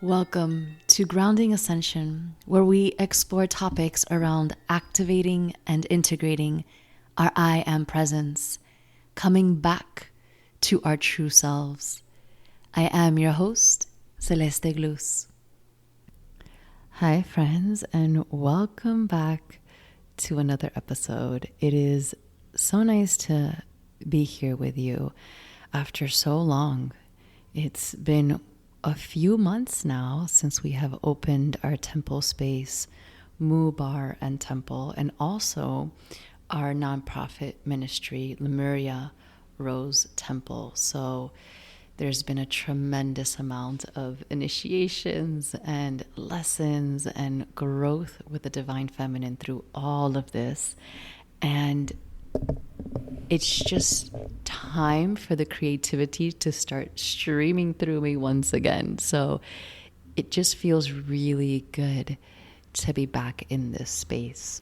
Welcome to Grounding Ascension, where we explore topics around activating and integrating our I am presence, coming back to our true selves. I am your host, Celeste Glus. Hi, friends, and welcome back to another episode. It is so nice to be here with you after so long. It's been a few months now since we have opened our temple space, Moo Bar and Temple, and also our nonprofit ministry, Lemuria Rose Temple. So there's been a tremendous amount of initiations and lessons and growth with the Divine Feminine through all of this. And it's just time for the creativity to start streaming through me once again. So it just feels really good to be back in this space.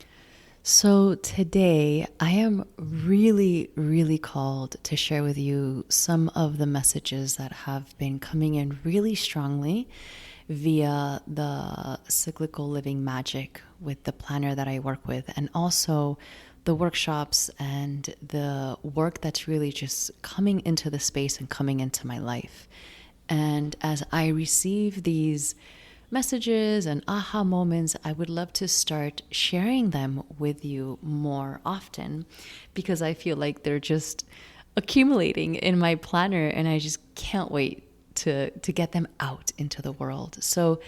So today I am really called to share with you some of the messages that have been coming in really strongly via the Cyclical Living Magic with the planner that I work with, and also the workshops and the work that's really just coming into the space and coming into my life. And as I receive these messages and aha moments, I would love to start sharing them with you more often, because I feel like they're just accumulating in my planner and I just can't wait to get them out into the world. So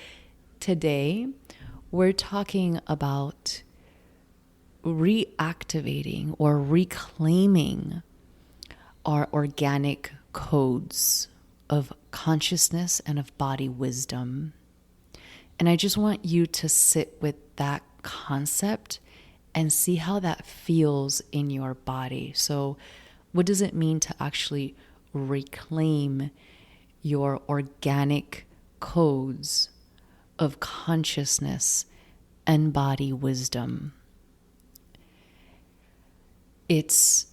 today we're talking about reactivating or reclaiming our organic codes of consciousness and of body wisdom. And I just want you to sit with that concept and see how that feels in your body. So what does it mean to actually reclaim your organic codes of consciousness and body wisdom? It's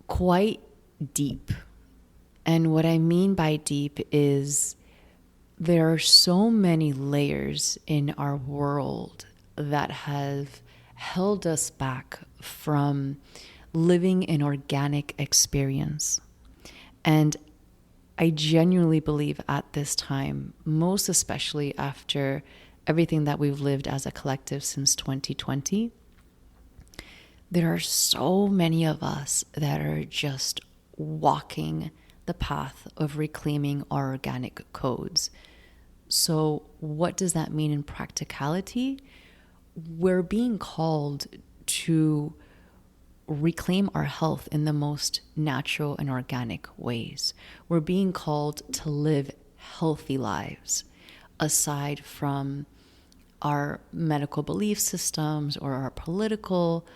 quite deep. And what I mean by deep is there are so many layers in our world that have held us back from living an organic experience. And I genuinely believe at this time, most especially after everything that we've lived as a collective since 2020, there are so many of us that are just walking the path of reclaiming our organic codes. So what does that mean in practicality? We're being called to reclaim our health in the most natural and organic ways. We're being called to live healthy lives aside from our medical belief systems or our political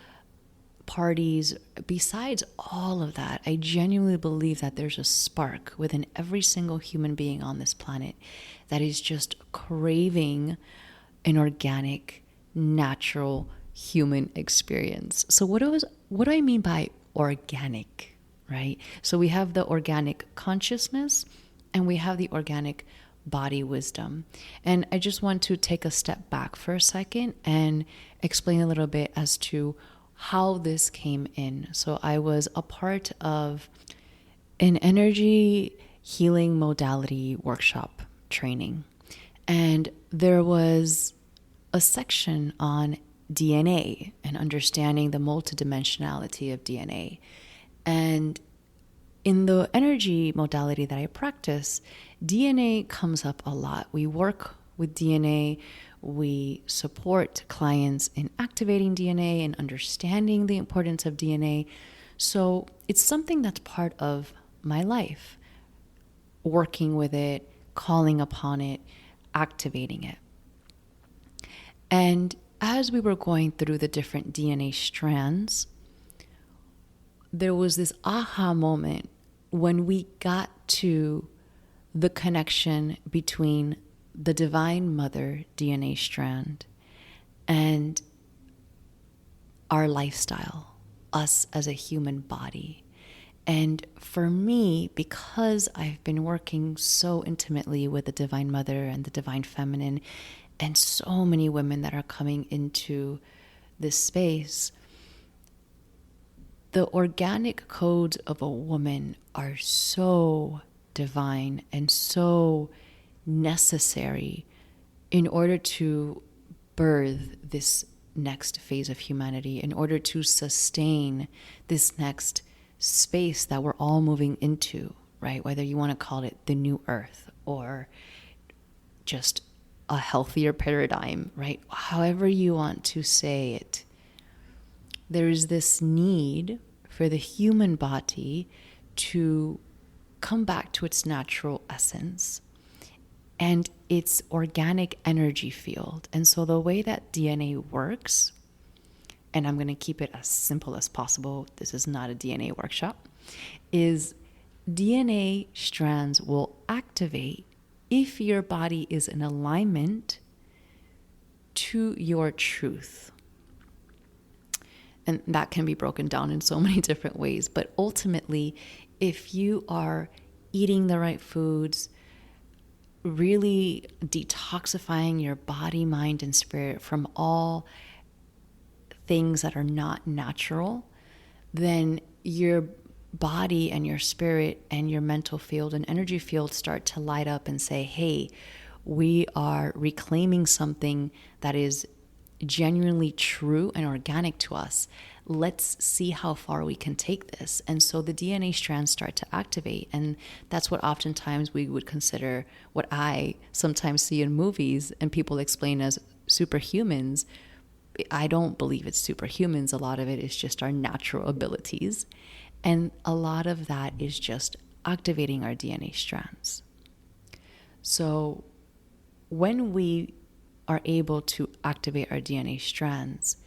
parties. Besides all of that, I genuinely believe that there's a spark within every single human being on this planet that is just craving an organic, natural human experience. So what do I mean by organic, right? So we have the organic consciousness and we have the organic body wisdom. And I just want to take a step back for a second and explain a little bit as to how this came in. So I was a part of an energy healing modality workshop training, and there was a section on DNA and understanding the multidimensionality of DNA. And in the energy modality that I practice, DNA comes up a lot. We work with DNA. We support clients in activating DNA and understanding the importance of DNA. So it's something that's part of my life, working with it, calling upon it, activating it. And as we were going through the different DNA strands, there was this aha moment when we got to the connection between the Divine Mother DNA strand and our lifestyle, us as a human body. And for me, because I've been working so intimately with the Divine Mother and the Divine Feminine, and so many women that are coming into this space, the organic codes of a woman are so divine and so necessary in order to birth this next phase of humanity, in order to sustain this next space that we're all moving into, right? Whether you want to call it the new earth or just a healthier paradigm, right? However you want to say it, there is this need for the human body to come back to its natural essence and its organic energy field. And so the way that DNA works, and I'm going to keep it as simple as possible, this is not a DNA workshop, is DNA strands will activate if your body is in alignment to your truth. And that can be broken down in so many different ways. But ultimately, if you are eating the right foods, really detoxifying your body, mind, and spirit from all things that are not natural, then your body and your spirit and your mental field and energy field start to light up and say, hey, we are reclaiming something that is genuinely true and organic to us. Let's see how far we can take this. And so the DNA strands start to activate. And that's what oftentimes we would consider, what I sometimes see in movies and people explain as superhumans. I don't believe it's superhumans. A lot of it is just our natural abilities. And a lot of that is just activating our DNA strands. So when we are able to activate our DNA strands,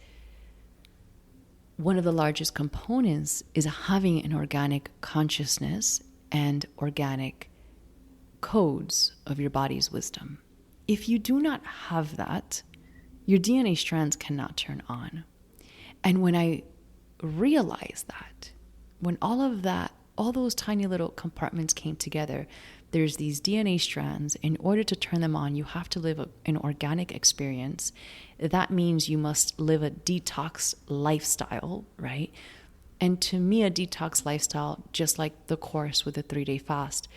one of the largest components is having an organic consciousness and organic codes of your body's wisdom. If you do not have that, your DNA strands cannot turn on. And when I realized that, when all those tiny little compartments came together, there's these DNA strands. In order to turn them on, you have to live an organic experience. That means you must live a detox lifestyle, right? And to me, a detox lifestyle, just like the course with the 3-day fast,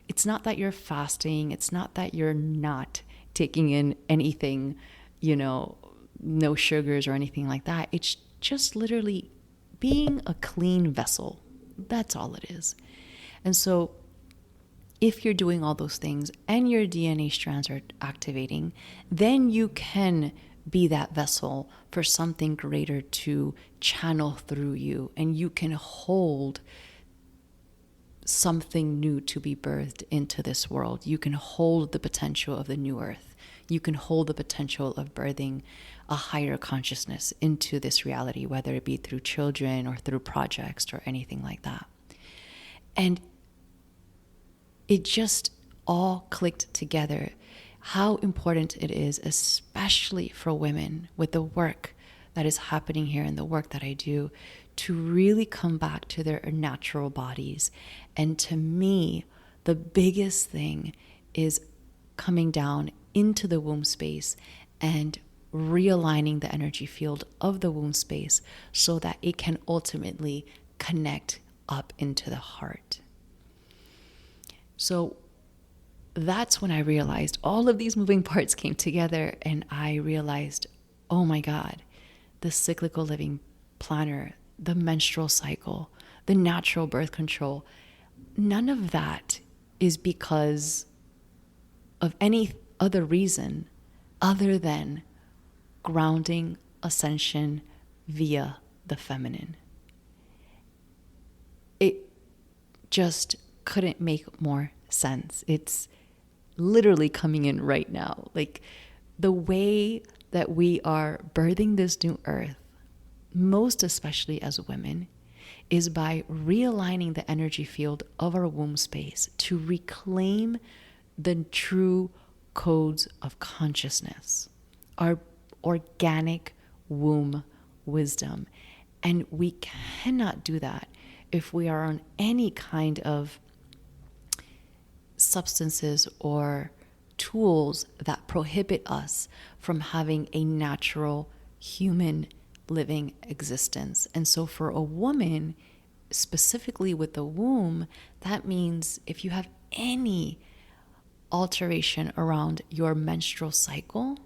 it's not that you're fasting. It's not that you're not taking in anything, no sugars or anything like that. It's just literally being a clean vessel. That's all it is. And so if you're doing all those things and your DNA strands are activating, then you can be that vessel for something greater to channel through you, and you can hold something new to be birthed into this world. You can hold the potential of the new earth. You can hold the potential of birthing a higher consciousness into this reality, whether it be through children or through projects or anything like that. And it just all clicked together, how important it is, especially for women with the work that is happening here and the work that I do, to really come back to their natural bodies. And to me, the biggest thing is coming down into the womb space and realigning the energy field of the womb space so that it can ultimately connect up into the heart. So that's when I realized all of these moving parts came together, and I realized, oh my God, the cyclical living planner, the menstrual cycle, the natural birth control, none of that is because of any other reason other than grounding ascension via the feminine. It just couldn't make more sense. It's literally coming in right now. Like the way that we are birthing this new earth, most especially as women, is by realigning the energy field of our womb space to reclaim the true codes of consciousness, our organic womb wisdom. And we cannot do that if we are on any kind of substances or tools that prohibit us from having a natural human living existence. And so for a woman, specifically with the womb, that means if you have any alteration around your menstrual cycle,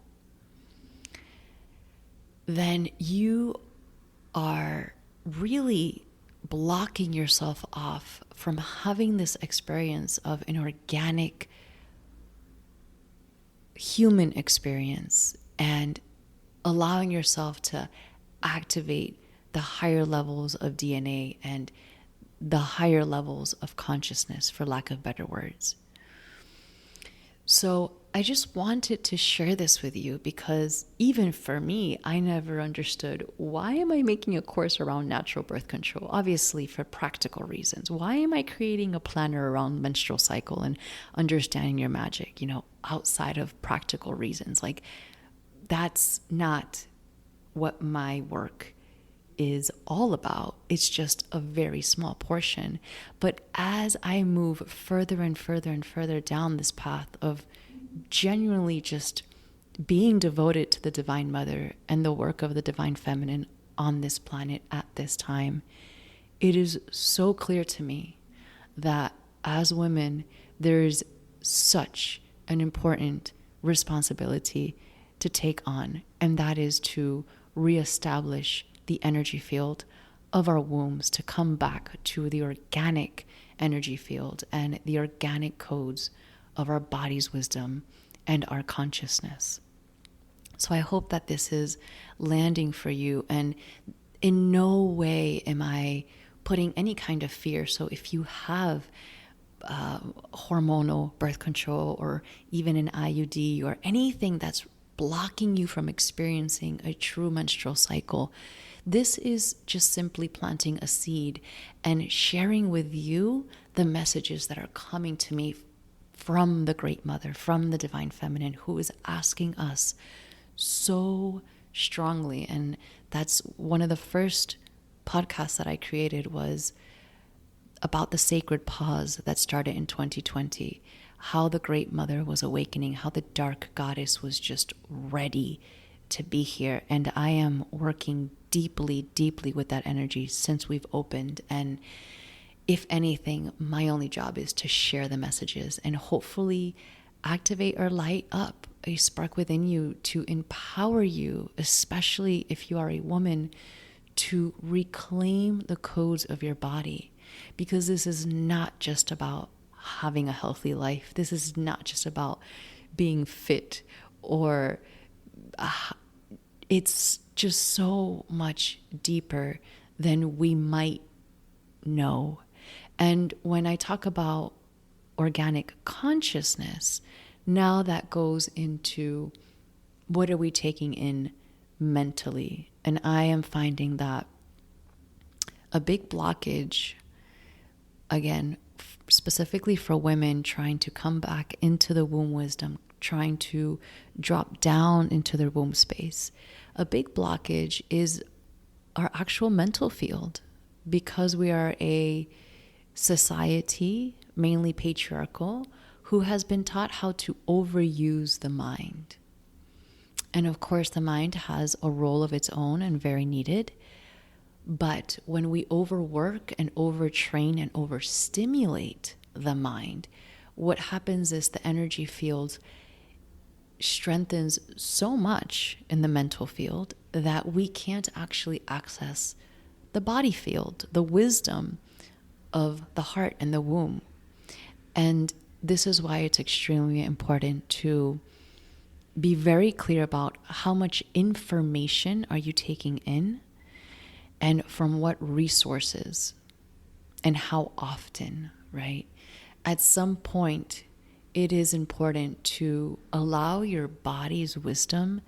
then you are really blocking yourself off from having this experience of an organic human experience and allowing yourself to activate the higher levels of DNA and the higher levels of consciousness, for lack of better words. So I just wanted to share this with you because even for me, I never understood, why am I making a course around natural birth control? Obviously for practical reasons. Why am I creating a planner around menstrual cycle and understanding your magic, outside of practical reasons? Like, that's not what my work is all about. It's just a very small portion. But as I move further and further and further down this path of genuinely just being devoted to the Divine Mother and the work of the Divine Feminine on this planet at this time, it is so clear to me that as women, there is such an important responsibility to take on, and that is to reestablish the energy field of our wombs, to come back to the organic energy field and the organic codes of our body's wisdom and our consciousness. So I hope that this is landing for you, and in no way am I putting any kind of fear. So if you have hormonal birth control or even an IUD or anything that's blocking you from experiencing a true menstrual cycle, this is just simply planting a seed and sharing with you the messages that are coming to me from the Great Mother, from the Divine Feminine, who is asking us so strongly. And that's one of the first podcasts that I created, was about the sacred pause that started in 2020, how the Great Mother was awakening, how the dark goddess was just ready to be here. And I am working deeply, deeply with that energy since we've opened. And if anything, my only job is to share the messages and hopefully activate or light up a spark within you to empower you, especially if you are a woman, to reclaim the codes of your body. Because this is not just about having a healthy life. This is not just about being fit, or it's just so much deeper than we might know. And when I talk about organic consciousness, now that goes into what are we taking in mentally. And I am finding that a big blockage, again, specifically for women trying to come back into the womb wisdom, trying to drop down into their womb space, a big blockage is our actual mental field, because we are a society, mainly patriarchal, who has been taught how to overuse the mind. And of course, the mind has a role of its own and very needed. But when we overwork and overtrain and overstimulate the mind, what happens is the energy field strengthens so much in the mental field that we can't actually access the body field, the wisdom of the heart and the womb. And this is why it's extremely important to be very clear about how much information are you taking in, and from what resources, and how often, right? At some point, it is important to allow your body's wisdom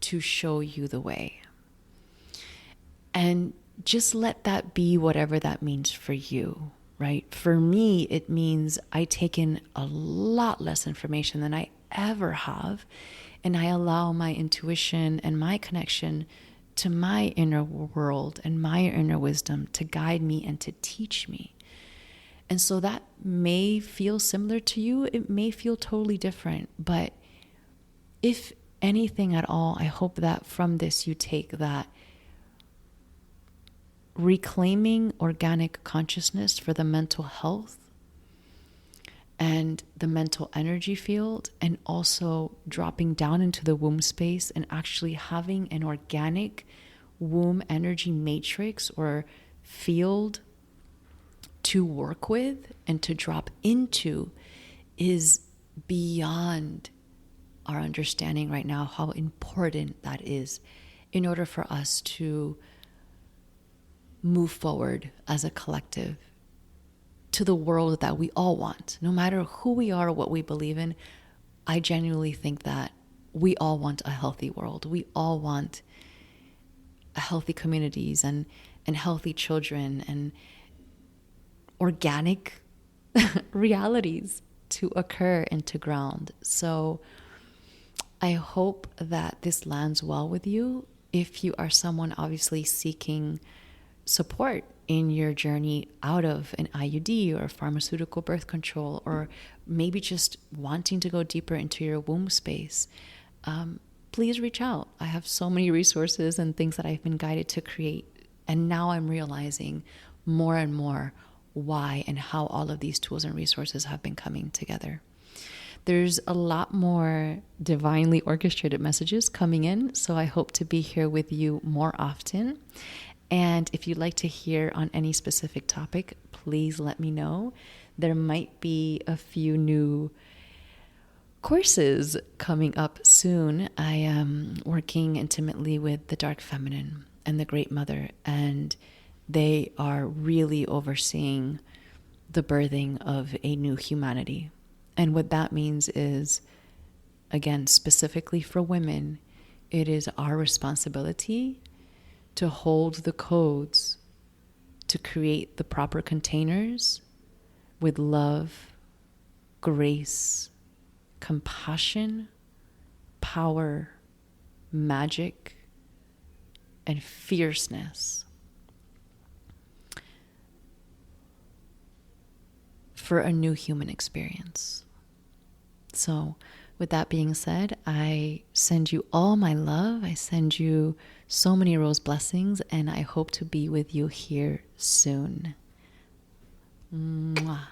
to show you the way. And just let that be whatever that means for you, right? For me, it means I take in a lot less information than I ever have, and I allow my intuition and my connection to my inner world and my inner wisdom to guide me and to teach me. And so that may feel similar to you. It may feel totally different. But if anything at all, I hope that from this you take that reclaiming organic consciousness for the mental health and the mental energy field, and also dropping down into the womb space and actually having an organic womb energy matrix or field to work with and to drop into is beyond our understanding right now how important that is in order for us to move forward as a collective to the world that we all want. No matter who we are or what we believe in, I genuinely think that we all want a healthy world. We all want healthy communities and healthy children and organic realities to occur and to ground. So I hope that this lands well with you. If you are someone obviously seeking support in your journey out of an IUD or pharmaceutical birth control, or maybe just wanting to go deeper into your womb space, please reach out. I have so many resources and things that I've been guided to create. And now I'm realizing more and more why and how all of these tools and resources have been coming together. There's a lot more divinely orchestrated messages coming in, so I hope to be here with you more often. And if you'd like to hear on any specific topic, please let me know. There might be a few new courses coming up soon. I am working intimately with the Dark Feminine and the Great Mother, and they are really overseeing the birthing of a new humanity. And what that means is, again, specifically for women, it is our responsibility to hold the codes, to create the proper containers with love, grace, compassion, power, magic, and fierceness for a new human experience. So with that being said, I send you all my love. I send you so many rose blessings, and I hope to be with you here soon. Mwah.